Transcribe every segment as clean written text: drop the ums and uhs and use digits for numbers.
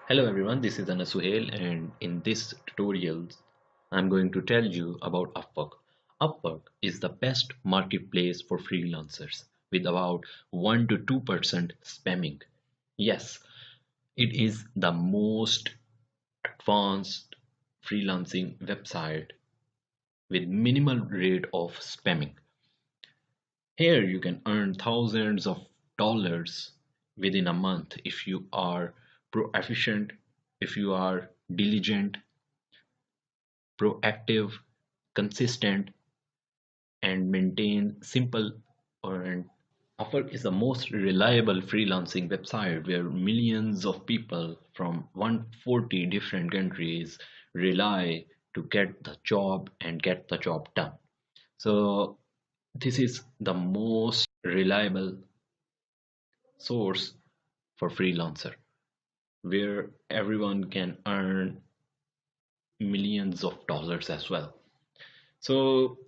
Hello everyone, this is Suhail, and in this tutorial I'm going to tell you about Upwork. Upwork is the best marketplace for freelancers with about 1 to 2% spamming. Yes, it is the most advanced freelancing website with minimal rate of spamming. Here you can earn thousands of dollars within a month if you are proficient, if you are diligent, proactive, consistent, and maintain simple and Upwork is the most reliable freelancing website where millions of people from 140 different countries rely to get the job and get the job done. So this is the most reliable source for freelancer where everyone can earn millions of dollars as well. So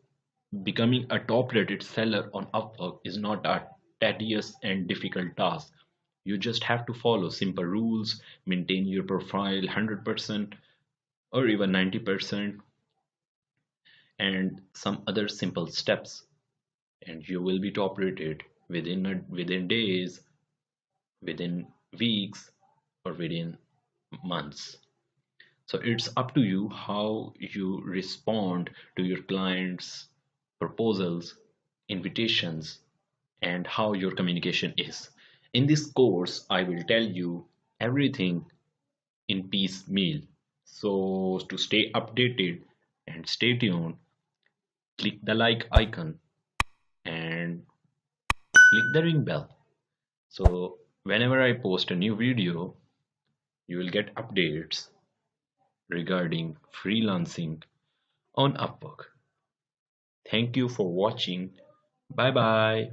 becoming a top rated seller on Upwork is not a tedious and difficult task. You just have to follow simple rules, maintain your profile 100% or even 90%, and some other simple steps, and you will be top rated within days, within weeks, or within months. So it's up to you how you respond to your clients' proposals, invitations, and how your communication is. In this course, I will tell you everything in piecemeal. So to stay updated and stay tuned, click the like icon and click the ring bell. So whenever I post a new video, you will get updates regarding freelancing on Upwork. Thank you for watching. Bye bye.